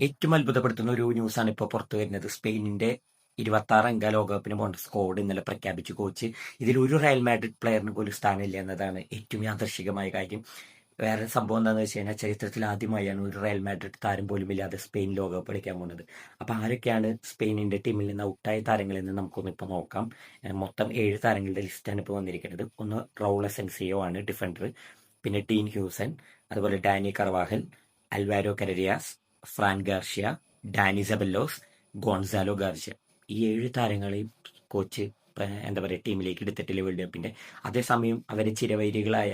ഏറ്റവും അത്ഭുതപ്പെടുത്തുന്ന ഒരു ന്യൂസാണ് ഇപ്പോൾ പുറത്തു വരുന്നത്. സ്പെയിനിന്റെ 26 അംഗ ലോകകപ്പിന് പോകേണ്ട സ്ക്വാഡ് ഇന്നലെ പ്രഖ്യാപിച്ചു കോച്ച്. ഇതിൽ ഒരു റയൽ മാഡ്രിഡ് പ്ലെയറിന് പോലും സ്ഥാനമില്ല എന്നതാണ് ഏറ്റവും യാദൃശ്ചികമായ കാര്യം. വേറെ സംഭവം എന്താണെന്ന് വെച്ച് കഴിഞ്ഞാൽ ചരിത്രത്തിൽ ആദ്യമായാണ് ഒരു റയൽ മാഡ്രിഡ് താരം പോലും ഇല്ലാതെ സ്പെയിൻ ലോകകപ്പ് കളിക്കാൻ പോകുന്നത്. അപ്പോൾ ആരൊക്കെയാണ് സ്പെയിനിന്റെ ടീമിൽ നിന്ന് ഔട്ടായ താരങ്ങളെന്ന് നമുക്കൊന്ന് ഇപ്പോൾ നോക്കാം. മൊത്തം 7 താരങ്ങളുടെ ലിസ്റ്റാണ് ഇപ്പോൾ വന്നിരിക്കുന്നത്. ഒന്ന് റൗൾ അസെൻസിയോ ആണ് ഡിഫൻഡർ, പിന്നെ ഡീൻ ഹ്യൂസൻ, അതുപോലെ Dani Carvajal, Alvaro Carreras, Fran Garcia, Dani Ceballos, Gonzalo Garcia. ഈ 7 താരങ്ങളെയും കോച്ച് എന്താ പറയുക ടീമിലേക്ക് എടുത്തിട്ടില്ല വേൾഡ് കപ്പിന്റെ. അതേസമയം അവരെ ചിരവൈരികളായ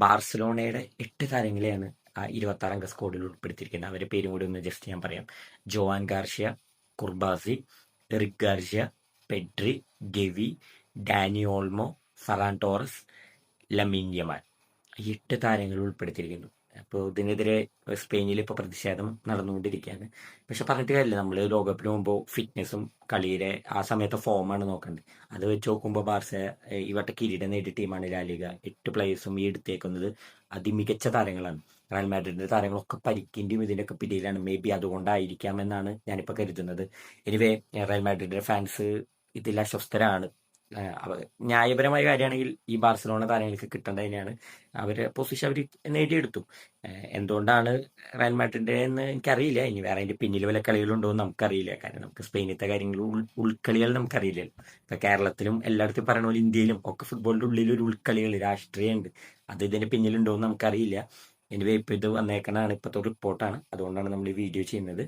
ബാർസലോണയുടെ 8 താരങ്ങളെയാണ് ആ 26 അംഗ സ്ക്വാഡിൽ ഉൾപ്പെടുത്തിയിരിക്കുന്നത്. അവരുടെ പേരും കൂടി ഒന്ന് ജസ്റ്റ് ഞാൻ പറയാം. Joan Garcia, Cubarsi, Eric Garcia, Pedri, Gavi, Dani Olmo, Ferran Torres, Lamine Yamal. ഈ 8 താരങ്ങൾ ഉൾപ്പെടുത്തിയിരിക്കുന്നു. അപ്പോൾ ഇതിനെതിരെ സ്പെയിനിൽ ഇപ്പോൾ പ്രതിഷേധം നടന്നുകൊണ്ടിരിക്കുകയാണ്. പക്ഷെ പറഞ്ഞിട്ട് കാര്യമില്ല, നമ്മൾ ലോകകപ്പിന് പോകുമ്പോൾ ഫിറ്റ്നസും കളിയിലെ ആ സമയത്തെ ഫോമാണ് നോക്കേണ്ടത്. അത് വെച്ച് നോക്കുമ്പോൾ ബാർസ ഈ വട്ട കിരീടം നേടിയ ടീമാണ് ലാലിഗ. 8 പ്ലേയേഴ്സും ഈ എടുത്തേക്കുന്നത് അതിമികച്ച താരങ്ങളാണ്. റയൽ മാഡ്രിഡിന്റെ താരങ്ങളൊക്കെ പരിക്കിന്റെയും ഇതിന്റെയൊക്കെ പിടിയിലാണ്. മേ ബി അതുകൊണ്ടായിരിക്കാമെന്നാണ് ഞാനിപ്പോൾ കരുതുന്നത്. എനിവേ, റയൽ മാഡ്രിഡിന്റെ ഫാൻസ് ഇതിൽ അസ്വസ്ഥരാണ്. ന്യായപരമായ കാര്യമാണെങ്കിൽ ഈ ബാർസലോണ താരങ്ങൾക്ക് കിട്ടേണ്ടത് തന്നെയാണ്. അവരെ പൊസിഷൻ അവർ നേടിയെടുത്തു. എന്തുകൊണ്ടാണ് റയൽ മാഡ്രിഡ് എന്ന് എനിക്കറിയില്ല. ഇനി വേറെ അതിന്റെ പിന്നിൽ വല്ല കളികളുണ്ടോ എന്ന് നമുക്കറിയില്ല. കാരണം നമുക്ക് സ്പെയിനത്തെ കാര്യങ്ങൾ ഉൾക്കളികൾ നമുക്കറിയില്ലല്ലോ. ഇപ്പൊ കേരളത്തിലും എല്ലായിടത്തും പറയണ പോലെ ഇന്ത്യയിലും ഒക്കെ ഫുട്ബോളിന്റെ ഉള്ളിൽ ഒരു ഉൾക്കളികൾ രാഷ്ട്രീയമുണ്ട്. അത് ഇതിന്റെ പിന്നിലുണ്ടോ എന്ന് നമുക്കറിയില്ല. എനിവേ, ഇപ്പൊ ഇത് വന്നേക്കണാണ്, ഇപ്പോഴത്തെ റിപ്പോർട്ടാണ്. അതുകൊണ്ടാണ് നമ്മൾ ഈ വീഡിയോ ചെയ്യുന്നത്.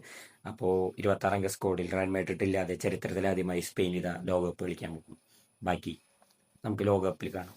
അപ്പോൾ 26 അംഗ സ്ക്വാഡിൽ റയൽ മാഡ്രിഡ് ഇല്ലാതെ ചരിത്രത്തിൽ ആദ്യമായി സ്പെയിൻ ഇതാ ലോകകപ്പ് കളിക്കാൻ പോകും. ബാക്കി നമുക്ക് ലോകകപ്പിൽ കാണാം.